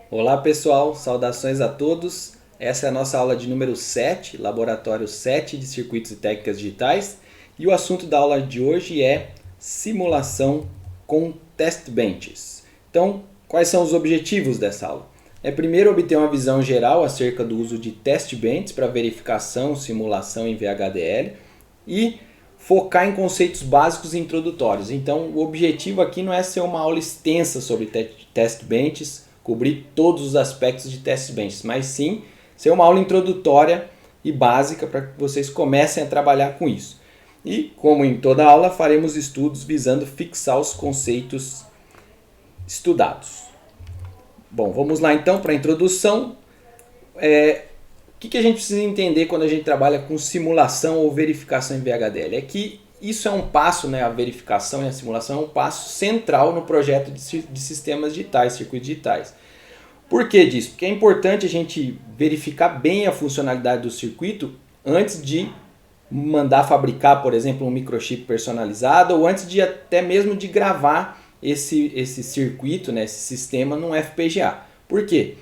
Olá pessoal, saudações a todos. Essa é a nossa aula de número 7, Laboratório 7 de Circuitos e Técnicas Digitais. E o assunto da aula de hoje é simulação com test benches. Então, quais são os objetivos dessa aula? Primeiro obter uma visão geral acerca do uso de test benches para verificação, simulação em VHDL e focar em conceitos básicos e introdutórios. Então, o objetivo aqui não é ser uma aula extensa sobre test benches, cobrir todos os aspectos de test benches, mas sim ser uma aula introdutória e básica para que vocês comecem a trabalhar com isso. E, como em toda aula, faremos estudos visando fixar os conceitos estudados. Bom, vamos lá então para a introdução. O que a gente precisa entender quando a gente trabalha com simulação ou verificação em VHDL? É que isso é um passo, a verificação e a simulação é um passo central no projeto de sistemas digitais, circuitos digitais. Por que disso? Porque é importante a gente verificar bem a funcionalidade do circuito antes de mandar fabricar, por exemplo, um microchip personalizado ou antes de até mesmo de gravar esse circuito, esse sistema num FPGA. Por quê?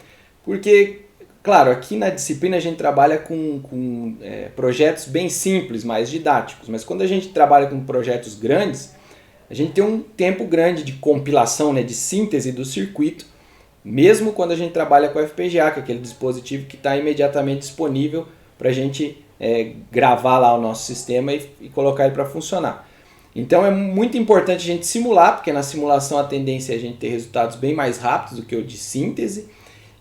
Porque, claro, aqui na disciplina a gente trabalha com projetos bem simples, mais didáticos, mas quando a gente trabalha com projetos grandes, a gente tem um tempo grande de compilação, de síntese do circuito, mesmo quando a gente trabalha com FPGA, que é aquele dispositivo que está imediatamente disponível para a gente gravar lá o nosso sistema e colocar ele para funcionar. Então é muito importante a gente simular, porque na simulação a tendência é a gente ter resultados bem mais rápidos do que o de síntese,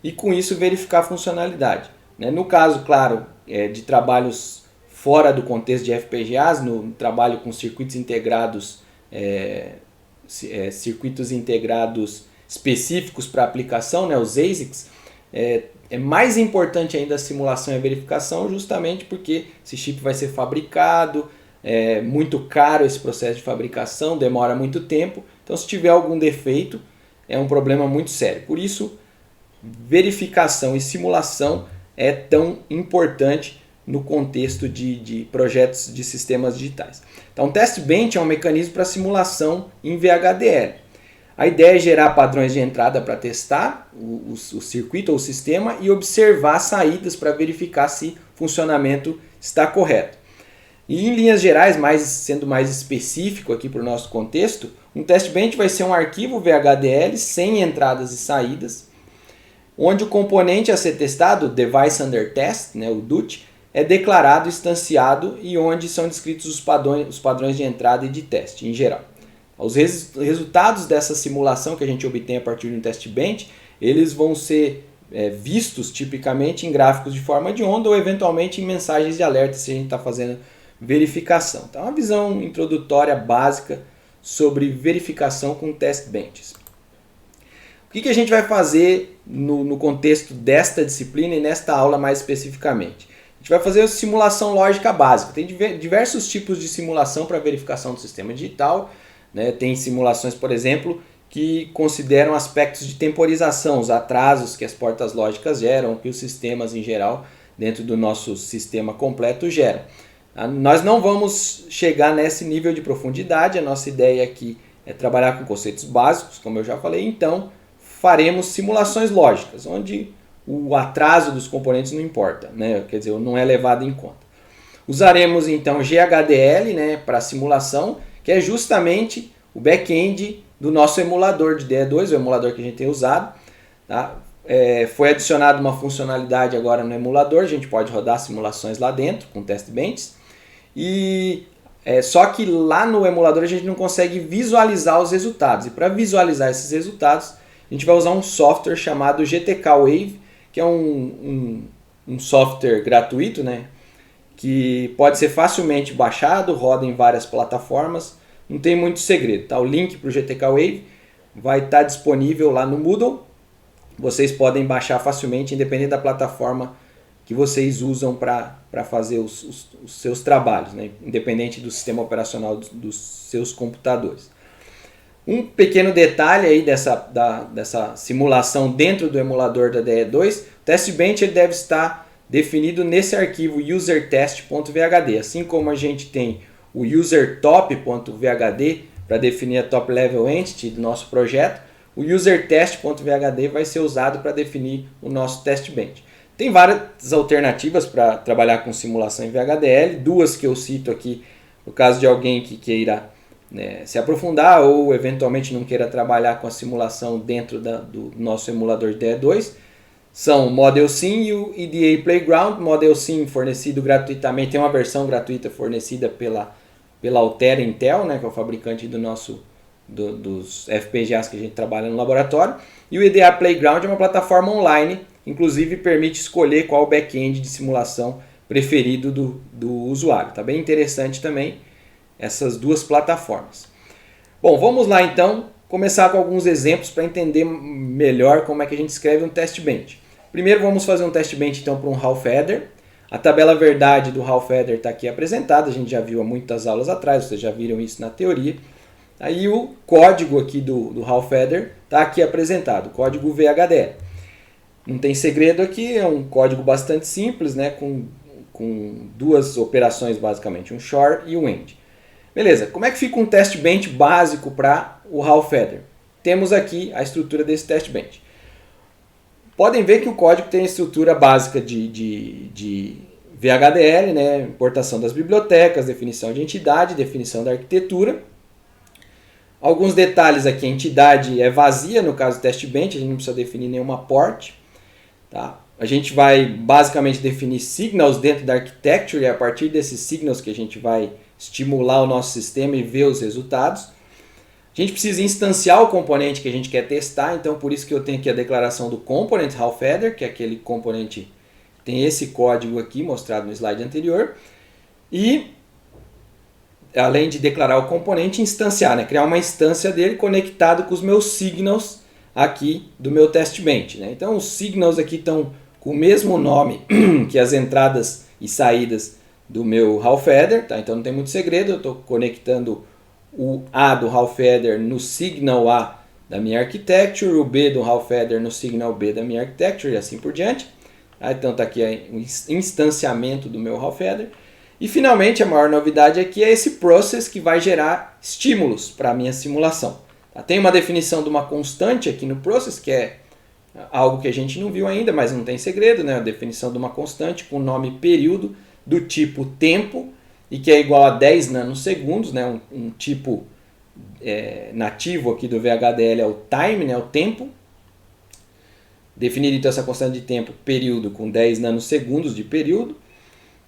e com isso verificar a funcionalidade. No caso, claro, de trabalhos fora do contexto de FPGAs, no trabalho com circuitos integrados, específicos para aplicação, os ASICs, é mais importante ainda a simulação e a verificação, justamente porque esse chip vai ser fabricado, é muito caro esse processo de fabricação, demora muito tempo, então se tiver algum defeito é um problema muito sério. Por isso, verificação e simulação é tão importante no contexto de projetos de sistemas digitais. Então, test bench é um mecanismo para simulação em VHDL. A ideia é gerar padrões de entrada para testar o circuito ou o sistema e observar saídas para verificar se o funcionamento está correto. E em linhas gerais, sendo mais específico aqui para o nosso contexto, um test bench vai ser um arquivo VHDL sem entradas e saídas, onde o componente a ser testado, o Device Under Test, o DUT, é declarado, instanciado e onde são descritos os padrões de entrada e de teste em geral. Os resultados dessa simulação que a gente obtém a partir de um test bench, eles vão ser vistos tipicamente em gráficos de forma de onda ou eventualmente em mensagens de alerta se a gente está fazendo verificação. Então, uma visão introdutória básica sobre verificação com test benches. O que a gente vai fazer no contexto desta disciplina e nesta aula mais especificamente? A gente vai fazer a simulação lógica básica. Tem diversos tipos de simulação para verificação do sistema digital. Tem simulações, por exemplo, que consideram aspectos de temporização, os atrasos que as portas lógicas geram, que os sistemas em geral, dentro do nosso sistema completo, geram. Nós não vamos chegar nesse nível de profundidade, a nossa ideia aqui é trabalhar com conceitos básicos, como eu já falei, então faremos simulações lógicas, onde o atraso dos componentes não importa, quer dizer, não é levado em conta. Usaremos então GHDL para simulação, que é justamente o back-end do nosso emulador de DE2, o emulador que a gente tem usado. Tá? Foi adicionada uma funcionalidade agora no emulador, a gente pode rodar simulações lá dentro com test benches. Só que lá no emulador a gente não consegue visualizar os resultados. E para visualizar esses resultados, a gente vai usar um software chamado GTK Wave, que é um software gratuito, que pode ser facilmente baixado, roda em várias plataformas, não tem muito segredo. Tá? O link para o GTK Wave vai estar disponível lá no Moodle. Vocês podem baixar facilmente, independente da plataforma que vocês usam para fazer os seus trabalhos, independente do sistema operacional dos seus computadores. Um pequeno detalhe aí dessa simulação dentro do emulador da DE2, o test bench ele deve estar definido nesse arquivo usertest.vhd, assim como a gente tem o usertop.vhd para definir a top level entity do nosso projeto, o userTest.vhd vai ser usado para definir o nosso test bench. Tem várias alternativas para trabalhar com simulação em VHDL, duas que eu cito aqui no caso de alguém que queira, né, se aprofundar ou eventualmente não queira trabalhar com a simulação dentro do nosso emulador de DE2. São o ModelSim e o EDA Playground. ModelSim fornecido gratuitamente, tem uma versão gratuita fornecida pela Altera Intel, né, que é o fabricante dos FPGAs que a gente trabalha no laboratório. E o EDA Playground é uma plataforma online, inclusive permite escolher qual o back-end de simulação preferido do usuário. Tá bem interessante também essas duas plataformas. Bom, vamos lá então começar com alguns exemplos para entender melhor como é que a gente escreve um test bench. Primeiro vamos fazer um test bench então para um half adder. A tabela verdade do half adder está aqui apresentada, a gente já viu há muitas aulas atrás, vocês já viram isso na teoria. Aí o código aqui do half adder está aqui apresentado, o código VHDL. Não tem segredo aqui, é um código bastante simples, né, com duas operações basicamente, um XOR e um AND. Beleza, como é que fica um test bench básico para o half adder? Temos aqui a estrutura desse test bench. Podem ver que o código tem a estrutura básica de VHDL, né? Importação das bibliotecas, definição de entidade, definição da arquitetura. Alguns detalhes aqui, a entidade é vazia no caso do test bench, a gente não precisa definir nenhuma port. Tá? A gente vai basicamente definir signals dentro da architecture e é a partir desses signals que a gente vai estimular o nosso sistema e ver os resultados. A gente precisa instanciar o componente que a gente quer testar, então por isso que eu tenho aqui a declaração do component half adder, que é aquele componente que tem esse código aqui mostrado no slide anterior. E além de declarar o componente, instanciar, né? Criar uma instância dele conectado com os meus signals aqui do meu test bench. Né? Então os signals aqui estão com o mesmo nome que as entradas e saídas do meu half adder, tá? Então não tem muito segredo, eu estou conectando o A do half adder no signal A da minha architecture, o B do half adder no signal B da minha architecture e assim por diante. Então está aqui o instanciamento do meu half adder. E finalmente a maior novidade aqui é esse process que vai gerar estímulos para a minha simulação. Tem uma definição de uma constante aqui no process, que é algo que a gente não viu ainda, mas não tem segredo, né? A definição de uma constante com o nome período do tipo tempo, e que é igual a 10 nanosegundos, né? Um tipo nativo aqui do VHDL é o time, né? O tempo. Definido então essa constante de tempo, período, com 10 nanosegundos de período.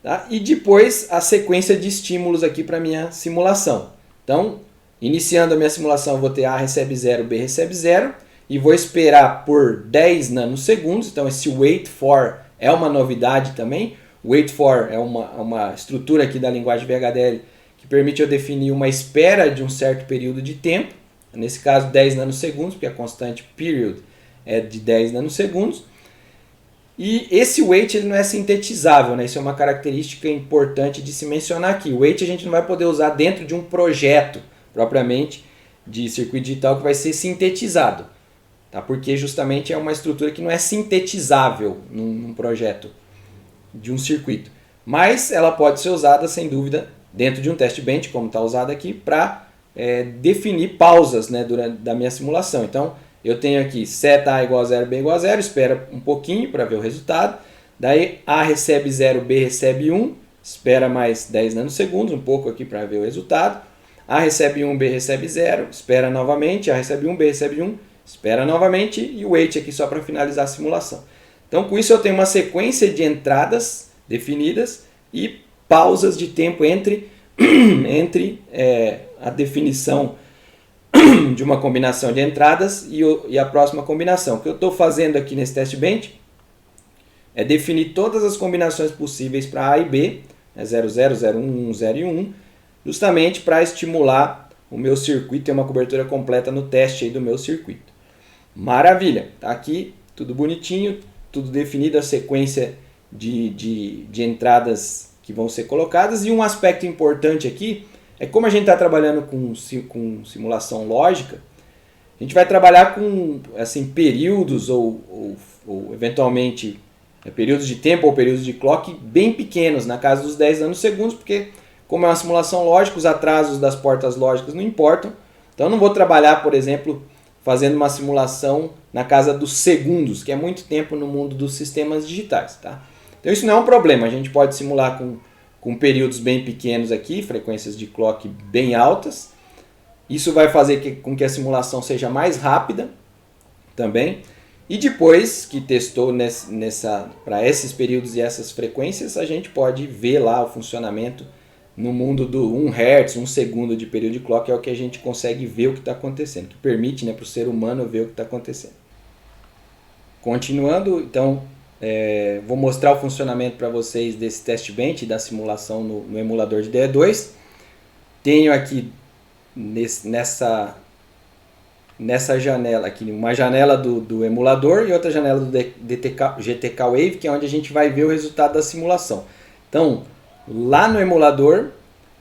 Tá? E depois a sequência de estímulos aqui para a minha simulação. Então, iniciando a minha simulação, eu vou ter A recebe 0, B recebe 0, e vou esperar por 10 nanosegundos. Então, esse wait for é uma novidade também. Wait for é uma estrutura aqui da linguagem VHDL que permite eu definir uma espera de um certo período de tempo. Nesse caso, 10 nanosegundos, porque a constante period é de 10 nanosegundos. E esse wait ele não é sintetizável, né? Isso é uma característica importante de se mencionar aqui. O wait a gente não vai poder usar dentro de um projeto propriamente de circuito digital que vai ser sintetizado, tá? Porque justamente é uma estrutura que não é sintetizável num projeto de um circuito. Mas ela pode ser usada, sem dúvida, dentro de um test bench, como está usado aqui, para definir pausas, né, durante da minha simulação. Então, eu tenho aqui set A igual a 0, B igual a 0, espera um pouquinho para ver o resultado. Daí A recebe 0, B recebe 1, espera mais 10 nanosegundos, um pouco aqui para ver o resultado. A recebe 1, B recebe 0, espera novamente, A recebe 1, B recebe 1, espera novamente e o wait aqui só para finalizar a simulação. Então com isso eu tenho uma sequência de entradas definidas e pausas de tempo entre a definição de uma combinação de entradas e a próxima combinação. O que eu estou fazendo aqui nesse test bench é definir todas as combinações possíveis para A e B, né, 0, 0, 0, 1, 1, 0 e 1, justamente para estimular o meu circuito, ter uma cobertura completa no teste aí do meu circuito. Maravilha! Tá aqui tudo bonitinho, tudo definido, a sequência de entradas que vão ser colocadas. E um aspecto importante aqui é como a gente está trabalhando com simulação lógica, a gente vai trabalhar com assim, períodos ou eventualmente períodos de tempo ou períodos de clock bem pequenos, na casa dos 10 nanosegundos, porque como é uma simulação lógica, os atrasos das portas lógicas não importam. Então eu não vou trabalhar, por exemplo, fazendo uma simulação na casa dos segundos, que é muito tempo no mundo dos sistemas digitais. Tá? Então isso não é um problema, a gente pode simular com períodos bem pequenos aqui, frequências de clock bem altas. Isso vai fazer com que a simulação seja mais rápida também. E depois que testou para esses períodos e essas frequências, a gente pode ver lá o funcionamento no mundo do 1 Hz, 1 segundo de período de clock, é o que a gente consegue ver o que está acontecendo, que permite, né, para o ser humano ver o que está acontecendo. Continuando, então, vou mostrar o funcionamento para vocês desse test bench, da simulação no emulador de DE2. Tenho aqui nessa janela aqui, uma janela do emulador e outra janela do GTK Wave, que é onde a gente vai ver o resultado da simulação. Então, lá no emulador,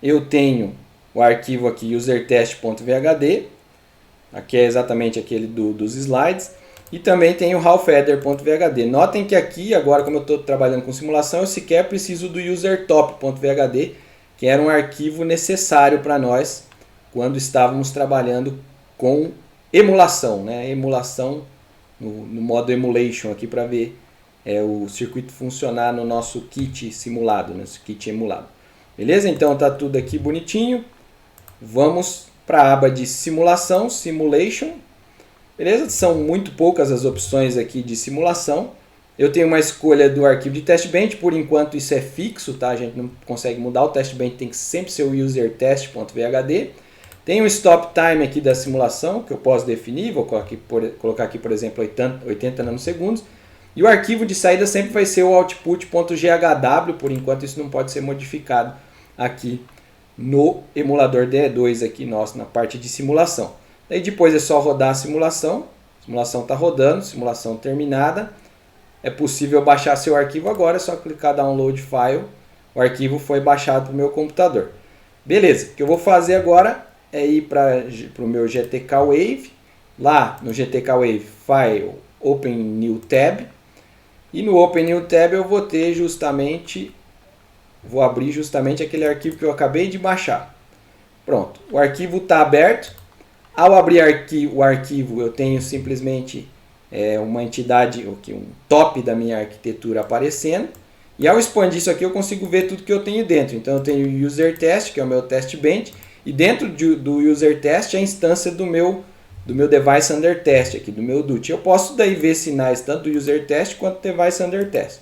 eu tenho o arquivo aqui usertest.vhd, aqui é exatamente aquele dos slides, e também tem o hallfeather.vhd. Notem que aqui, agora como eu estou trabalhando com simulação, eu sequer preciso do usertop.vhd, que era um arquivo necessário para nós quando estávamos trabalhando com emulação, né? Emulação no modo emulation aqui para ver o circuito funcionar no nosso kit simulado, nosso kit emulado. Beleza? Então tá tudo aqui bonitinho. Vamos para a aba de simulação, simulation. Beleza? São muito poucas as opções aqui de simulação. Eu tenho uma escolha do arquivo de testbench, por enquanto isso é fixo, tá? A gente não consegue mudar, o testbench tem que sempre ser o usertest.vhd. Tem um stop time aqui da simulação, que eu posso definir, vou colocar aqui, por exemplo, 80 nanosegundos. E o arquivo de saída sempre vai ser o output.ghw, por enquanto isso não pode ser modificado aqui no emulador DE2 aqui nosso, na parte de simulação. Daí depois é só rodar a simulação está rodando, simulação terminada. É possível baixar seu arquivo agora, é só clicar download file, o arquivo foi baixado para o meu computador. Beleza, o que eu vou fazer agora é ir para o meu GTK Wave, lá no GTK Wave File, Open New Tab, e no Open New Tab eu vou abrir justamente aquele arquivo que eu acabei de baixar. Pronto, o arquivo está aberto. Ao abrir o arquivo eu tenho simplesmente uma entidade, um top da minha arquitetura aparecendo. E ao expandir isso aqui eu consigo ver tudo que eu tenho dentro. Então eu tenho o user test, que é o meu test bench, e dentro do user test é a instância do meu device under test aqui, do meu DUT. Eu posso daí ver sinais tanto do user test quanto do device under test.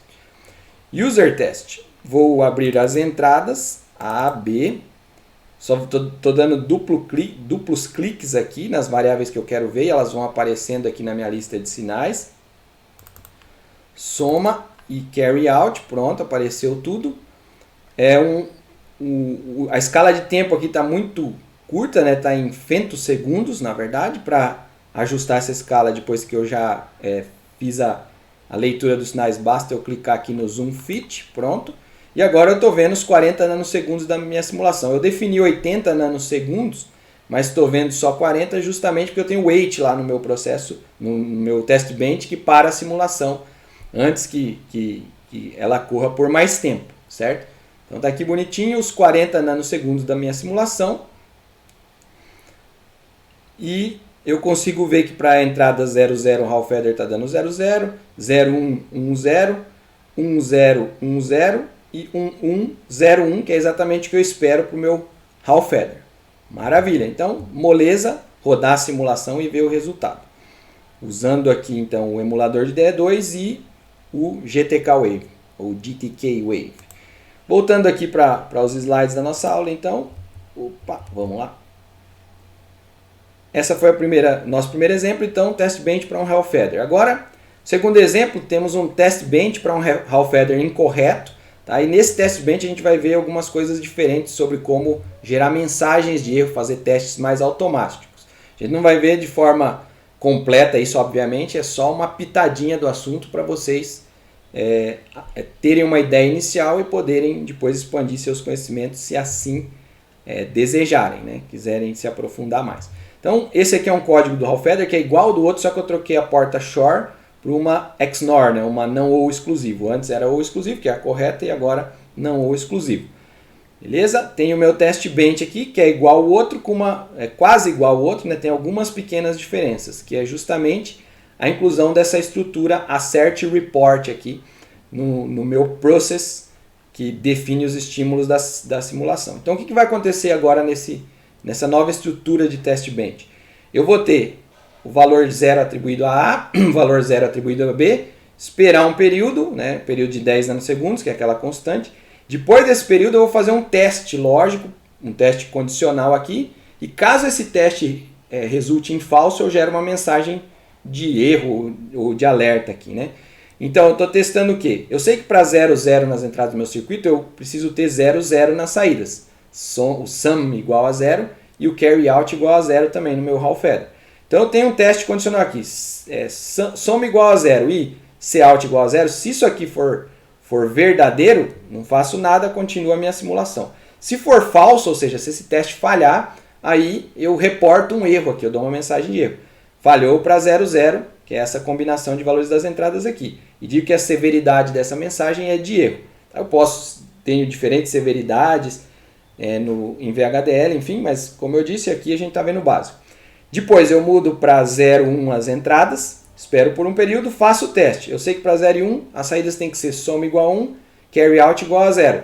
User test, vou abrir as entradas A, B, só estou dando duplos cliques aqui nas variáveis que eu quero ver, e elas vão aparecendo aqui na minha lista de sinais. Soma e carry out, pronto, apareceu tudo. A escala de tempo aqui está muito curta, né? Está em femtosegundos, na verdade, para ajustar essa escala depois que eu já fiz a leitura dos sinais, basta eu clicar aqui no Zoom Fit, pronto. E agora eu estou vendo os 40 nanosegundos da minha simulação. Eu defini 80 nanosegundos, mas estou vendo só 40 justamente porque eu tenho wait lá no meu processo, no meu test bench, que para a simulação antes que ela corra por mais tempo, certo? Então está aqui bonitinho os 40 nanosegundos da minha simulação. E eu consigo ver que para a entrada 00 o Hall Feather está dando 00, 01, 10, 10, 10 e 1101, que é exatamente o que eu espero para o meu Hall Feather. Maravilha! Então, moleza, rodar a simulação e ver o resultado. Usando aqui então o emulador de DE2 e o GTK Wave, ou GTK Wave. Voltando aqui para os slides da nossa aula, então, vamos lá. Essa foi nosso primeiro exemplo, então, test bench para um Hall Feather. Agora, segundo exemplo, temos um test bench para um Hall Feather incorreto. Tá? E nesse test bench a gente vai ver algumas coisas diferentes sobre como gerar mensagens de erro, fazer testes mais automáticos. A gente não vai ver de forma completa isso, obviamente, é só uma pitadinha do assunto para vocês terem uma ideia inicial e poderem depois expandir seus conhecimentos se assim desejarem, né? Quiserem se aprofundar mais. Então, esse aqui é um código do Hall Feather que é igual ao do outro, só que eu troquei a porta SHORE para uma XNOR, né? Uma não ou exclusivo. Antes era ou exclusivo, que é a correta, e agora não ou exclusivo. Beleza? Tem o meu teste bench aqui, que é igual ao outro, quase igual ao outro, né? Tem algumas pequenas diferenças, que é justamente a inclusão dessa estrutura assert report aqui no meu process, que define os estímulos da simulação. Então, o que vai acontecer agora nessa nova estrutura de teste bench? Eu vou ter o valor 0 atribuído a A, o valor 0 atribuído a B, esperar um período, né? Período de 10 nanosegundos, que é aquela constante. Depois desse período eu vou fazer um teste lógico, um teste condicional aqui, e caso esse teste resulte em falso, eu gero uma mensagem de erro ou de alerta aqui, né? Então eu estou testando o quê? Eu sei que para 0, 0 nas entradas do meu circuito eu preciso ter 0, 0 nas saídas. O sum igual a 0 e o carry out igual a 0 também no meu Hall Feather. Então eu tenho um teste condicional aqui, soma igual a 0 e cout igual a 0. Se isso aqui for verdadeiro, não faço nada, continua a minha simulação. Se for falso, ou seja, se esse teste falhar, aí eu reporto um erro aqui, eu dou uma mensagem de erro. Falhou para 0, 0, que é essa combinação de valores das entradas aqui. E digo que a severidade dessa mensagem é de erro. Eu tenho diferentes severidades em VHDL, enfim, mas como eu disse, aqui a gente está vendo o básico. Depois eu mudo para 0, 1 as entradas, espero por um período, faço o teste. Eu sei que para 0 e 1 as saídas tem que ser soma igual a 1, carry out igual a 0.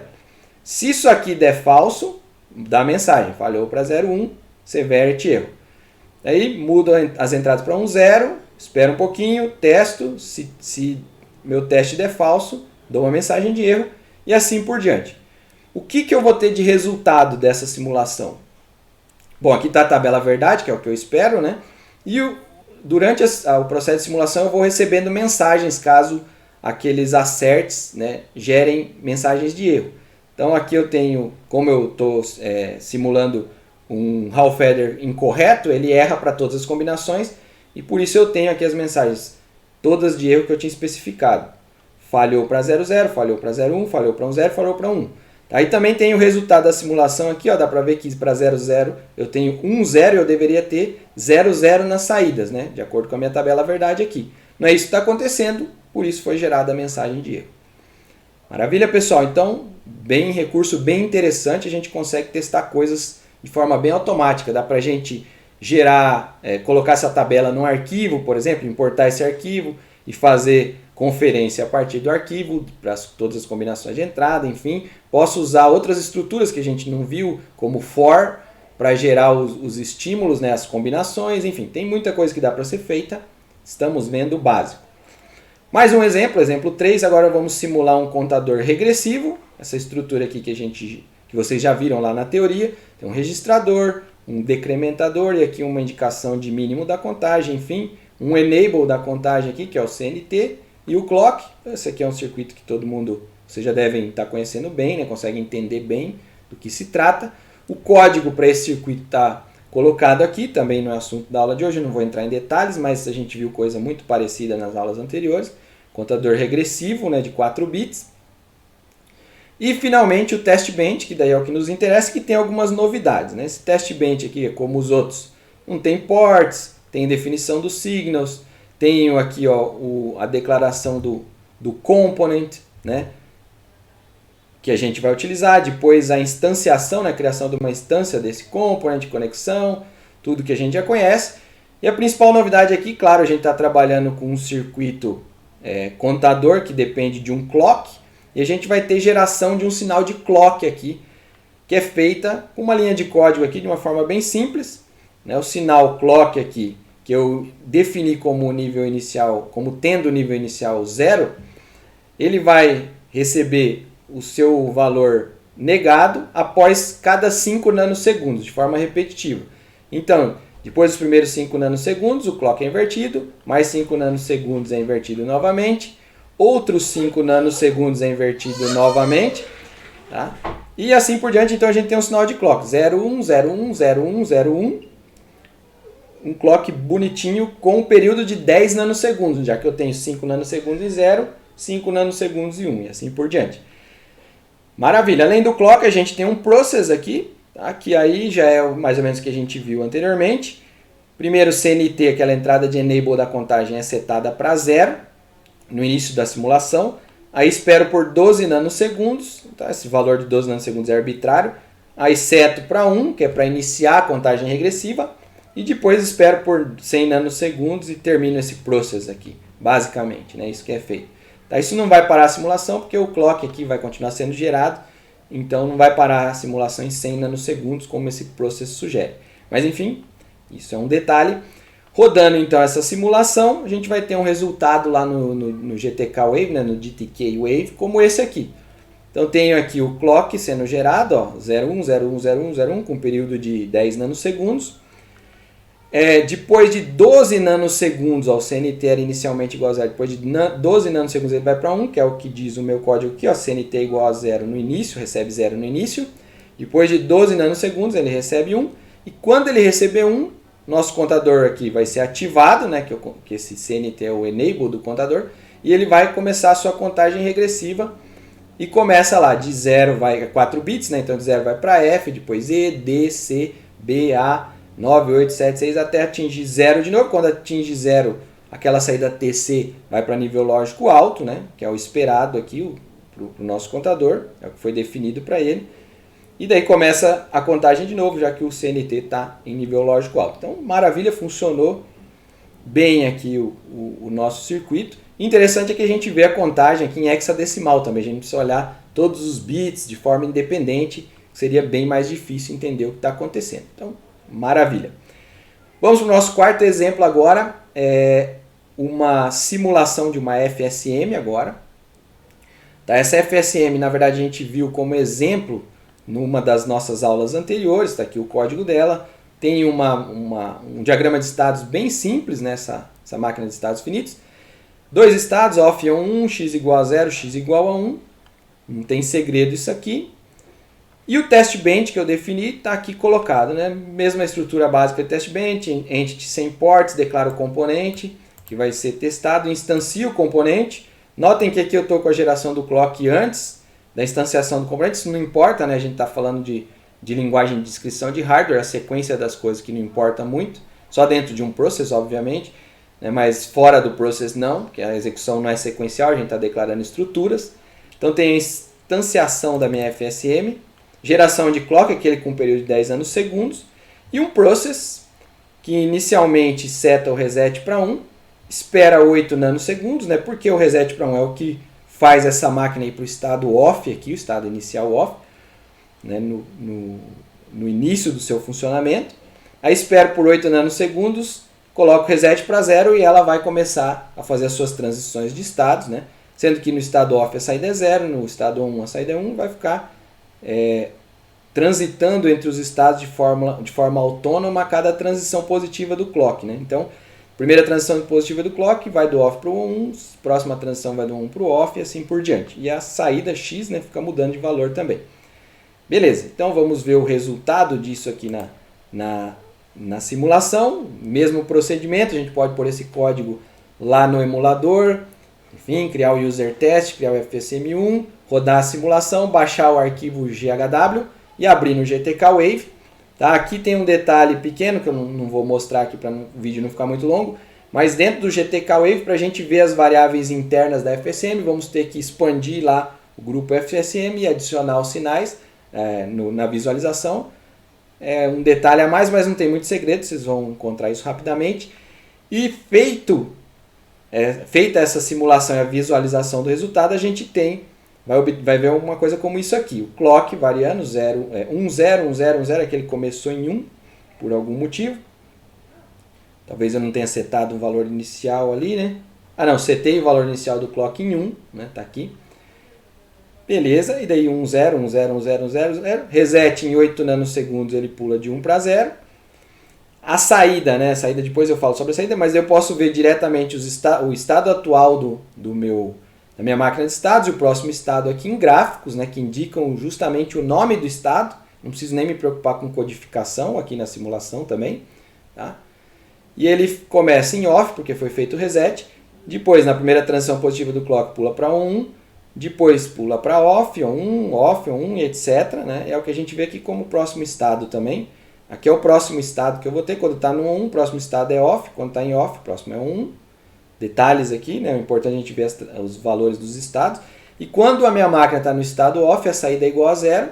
Se isso aqui der falso, dá mensagem, falhou para 0, 1, severe erro. Aí mudo as entradas para 1, 0, espero um pouquinho, testo, se meu teste der falso, dou uma mensagem de erro e assim por diante. O que eu vou ter de resultado dessa simulação? Bom, aqui está a tabela verdade, que é o que eu espero, né? E durante o processo de simulação eu vou recebendo mensagens caso aqueles asserts, né, gerem mensagens de erro. Então aqui eu tenho, como eu estou simulando um Hall Feather incorreto, ele erra para todas as combinações e por isso eu tenho aqui as mensagens todas de erro que eu tinha especificado. Falhou para 0, 0, falhou para 0, 1, falhou para 1, 0, falhou para 1. Aí também tem o resultado da simulação aqui, ó, dá para ver que para 0, 0 eu tenho 1, 0 e eu deveria ter 0, 0 nas saídas, né? De acordo com a minha tabela verdade aqui. Não é isso que está acontecendo, por isso foi gerada a mensagem de erro. Maravilha, pessoal? Então, recurso bem interessante, a gente consegue testar coisas de forma bem automática. Dá para a gente gerar, colocar essa tabela num arquivo, por exemplo, importar esse arquivo e fazer conferência a partir do arquivo para todas as combinações de entrada, enfim. Posso usar outras estruturas que a gente não viu, como for, para gerar os estímulos, né, as combinações, enfim. Tem muita coisa que dá para ser feita, estamos vendo o básico. Mais um exemplo 3, agora vamos simular um contador regressivo, essa estrutura aqui que vocês já viram lá na teoria, tem um registrador, um decrementador e aqui uma indicação de mínimo da contagem, enfim, um enable da contagem aqui, que é o CNT, e o clock. Esse aqui é um circuito que vocês já devem estar conhecendo bem, né? Conseguem entender bem do que se trata. O código para esse circuito está colocado aqui, também não é assunto da aula de hoje, eu não vou entrar em detalhes, mas a gente viu coisa muito parecida nas aulas anteriores. Contador regressivo, né, de 4 bits. E finalmente o test bench, que daí é o que nos interessa, que tem algumas novidades, né? Esse test bench aqui, como os outros, não tem ports, tem definição dos signals, tenho aqui a declaração do component, né, que a gente vai utilizar, depois a instanciação, né, a criação de uma instância desse component, conexão, tudo que a gente já conhece. E a principal novidade aqui, claro, a gente está trabalhando com um circuito contador que depende de um clock, e a gente vai ter geração de um sinal de clock aqui, que é feita com uma linha de código aqui de uma forma bem simples, né, o sinal clock aqui, que eu defini como nível inicial, como tendo o nível inicial 0, ele vai receber o seu valor negado após cada 5 nanosegundos, de forma repetitiva. Então, depois dos primeiros 5 nanosegundos, o clock é invertido, mais 5 nanosegundos é invertido novamente, outros 5 nanosegundos é invertido novamente, tá? E assim por diante. Então a gente tem um sinal de clock, 0, 1, 0, 1, 0, 1, 0, 1, um clock bonitinho com um período de 10 nanosegundos, já que eu tenho 5 nanosegundos e 0, 5 nanosegundos e 1, e assim por diante. Maravilha! Além do clock, a gente tem um process aqui, tá? Que aí já é mais ou menos o que a gente viu anteriormente. Primeiro, CNT, aquela entrada de enable da contagem, é setada para 0 no início da simulação. Aí espero por 12 nanosegundos, tá? Esse valor de 12 nanosegundos é arbitrário. Aí seto para 1, que é para iniciar a contagem regressiva. E depois espero por 100 nanosegundos e termino esse processo aqui, basicamente, né? Isso que é feito. Tá? Isso não vai parar a simulação, porque o clock aqui vai continuar sendo gerado. Então não vai parar a simulação em 100 nanosegundos, como esse processo sugere. Mas enfim, isso é um detalhe. Rodando então essa simulação, a gente vai ter um resultado lá no GTK Wave, né, no GTK Wave, como esse aqui. Então tenho aqui o clock sendo gerado, ó, 01, 01, 01, 01, com um período de 10 nanosegundos. Depois de 12 nanosegundos, ó, o CNT era inicialmente igual a 0, depois de 12 nanosegundos ele vai para 1, que é o que diz o meu código aqui, ó, CNT igual a 0 no início, recebe 0 no início. Depois de 12 nanosegundos ele recebe 1, e quando ele receber 1, nosso contador aqui vai ser ativado, né, que esse CNT é o enable do contador, e ele vai começar a sua contagem regressiva, e começa lá, de 0 vai a 4 bits, né, então de 0 vai para F, depois E, D, C, B, A, 9, 8, 7, 6, até atingir 0 de novo. Quando atinge 0, aquela saída TC vai para nível lógico alto, né, que é o esperado aqui para o nosso contador, é o que foi definido para ele. E daí começa a contagem de novo, já que o CNT está em nível lógico alto. Então, maravilha, funcionou bem aqui o nosso circuito. Interessante é que a gente vê a contagem aqui em hexadecimal também. A gente precisa olhar todos os bits de forma independente, seria bem mais difícil entender o que está acontecendo. Então, maravilha. Vamos para o nosso quarto exemplo agora. É uma simulação de uma FSM agora. Tá, essa FSM, na verdade, a gente viu como exemplo numa das nossas aulas anteriores, está aqui o código dela, tem um diagrama de estados bem simples nessa máquina de estados finitos. Dois estados, off é 1, x igual a 0, x igual a 1, não tem segredo isso aqui. E o test bench que eu defini está aqui colocado, né? Mesma estrutura básica de test bench, entity sem ports, declaro o componente que vai ser testado, instancio o componente. Notem que aqui eu estou com a geração do clock antes da instanciação do componente, isso não importa, né? A gente está falando de linguagem de descrição de hardware, a sequência das coisas que não importa muito, só dentro de um process, obviamente, né? Mas fora do process não, porque a execução não é sequencial, a gente está declarando estruturas. Então tem a instanciação da minha FSM, geração de clock, aquele com um período de 10 nanosegundos, e um process que inicialmente seta o reset para 1, espera 8 nanosegundos, né? Porque o reset para 1 é o que faz essa máquina ir para o estado off, aqui, o estado inicial off, né? no início do seu funcionamento. Aí espero por 8 nanosegundos, coloco o reset para 0 e ela vai começar a fazer as suas transições de estados, né? Sendo que no estado off a saída é 0, no estado on a saída é 1, vai ficar transitando entre os estados de forma autônoma a cada transição positiva do clock, né? Então, primeira transição positiva do clock vai do off para o on, próxima transição vai do on para o off e assim por diante. E a saída x, né, fica mudando de valor também. Beleza, então vamos ver o resultado disso aqui na simulação. Mesmo procedimento, a gente pode pôr esse código lá no emulador, enfim, criar o user test, criar o FSM1, rodar a simulação, baixar o arquivo GHW e abrir no GTK Wave. Tá? Aqui tem um detalhe pequeno que eu não vou mostrar aqui para o vídeo não ficar muito longo, mas dentro do GTK Wave, para a gente ver as variáveis internas da FSM, vamos ter que expandir lá o grupo FSM e adicionar os sinais na visualização. É um detalhe a mais, mas não tem muito segredo, vocês vão encontrar isso rapidamente. E feita essa simulação e a visualização do resultado, a gente vai ver uma coisa como isso aqui. O clock variando 1, 0, 1, 0, 1, 0, é que ele começou em 1 por algum motivo. Talvez eu não tenha setado o valor inicial ali, né? Ah não, setei o valor inicial do clock em 1, né? Tá aqui. Beleza, e daí 1, 0, 1, 0, 1, 0, 1, 0, 0. Reset em 8 nanosegundos, ele pula de 1 para 0. A saída, né? A saída depois eu falo sobre a saída, mas eu posso ver diretamente o estado atual da minha máquina de estados e o próximo estado aqui em gráficos, né? Que indicam justamente o nome do estado. Não preciso nem me preocupar com codificação aqui na simulação também. Tá? E ele começa em off, porque foi feito o reset. Depois, na primeira transição positiva do clock, pula para 1. Depois pula para off, on, etc. Né? É o que a gente vê aqui como próximo estado também. Aqui é o próximo estado que eu vou ter. Quando está no on, o próximo estado é off. Quando está em off, o próximo é on. Detalhes aqui, né? É importante a gente ver os valores dos estados. E quando a minha máquina está no estado off, a saída é igual a zero,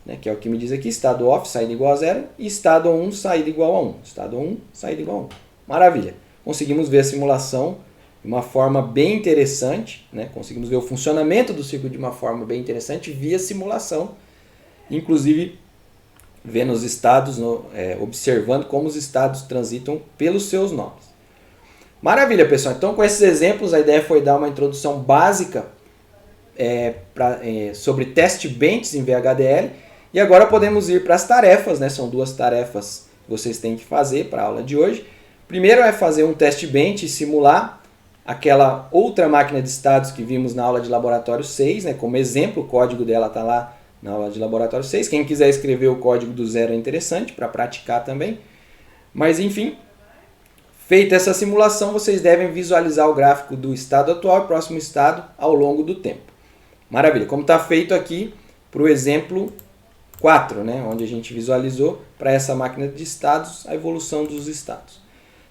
né, que é o que me diz aqui, estado off, saída igual a zero, e estado 1, saída igual a 1. Estado 1, saída igual a 1. Maravilha! Conseguimos ver a simulação de uma forma bem interessante, né? Conseguimos ver o funcionamento do circuito de uma forma bem interessante via simulação, inclusive vendo os estados, observando como os estados transitam pelos seus nomes. Maravilha, pessoal! Então, com esses exemplos, a ideia foi dar uma introdução básica sobre test benches em VHDL. E agora podemos ir para as tarefas, né? São duas tarefas que vocês têm que fazer para a aula de hoje. Primeiro é fazer um test bench e simular aquela outra máquina de estados que vimos na aula de laboratório 6, né? Como exemplo, o código dela está lá na aula de laboratório 6. Quem quiser escrever o código do zero é interessante para praticar também. Mas enfim, feita essa simulação, vocês devem visualizar o gráfico do estado atual e próximo estado ao longo do tempo. Maravilha, como está feito aqui para o exemplo 4, né, onde a gente visualizou para essa máquina de estados a evolução dos estados.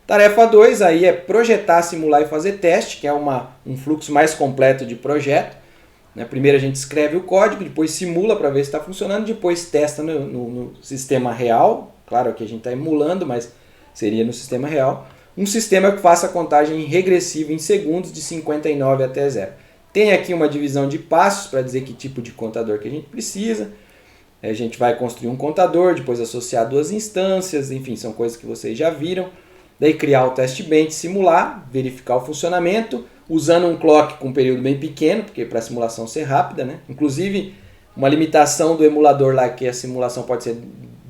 Tarefa 2 aí é projetar, simular e fazer teste, que é um fluxo mais completo de projeto. Né? Primeiro a gente escreve o código, depois simula para ver se está funcionando, depois testa no sistema real. Claro que a gente está emulando, mas seria no sistema real. Um sistema que faça a contagem regressiva em segundos de 59 até 0. Tem aqui uma divisão de passos para dizer que tipo de contador que a gente precisa. A gente vai construir um contador, depois associar duas instâncias, enfim, são coisas que vocês já viram. Daí criar o test bench, simular, verificar o funcionamento, usando um clock com um período bem pequeno, porque para a simulação ser rápida, né? Inclusive, uma limitação do emulador lá, que a simulação pode ser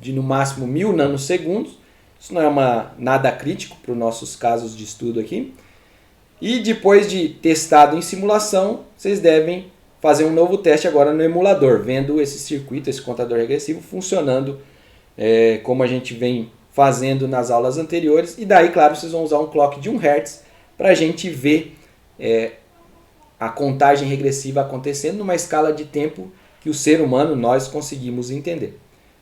de no máximo 1000 nanosegundos. Isso não é nada crítico para os nossos casos de estudo aqui. E depois de testado em simulação, vocês devem fazer um novo teste agora no emulador, vendo esse circuito, esse contador regressivo funcionando como a gente vem fazendo nas aulas anteriores. E daí, claro, vocês vão usar um clock de 1 Hz para a gente ver a contagem regressiva acontecendo numa escala de tempo que o ser humano, nós conseguimos entender.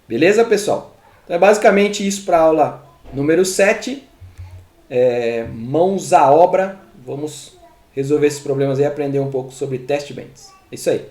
Beleza, pessoal? Então é basicamente isso para a aula número 7. Mãos à obra. Vamos resolver esses problemas e aprender um pouco sobre test benches. É isso aí.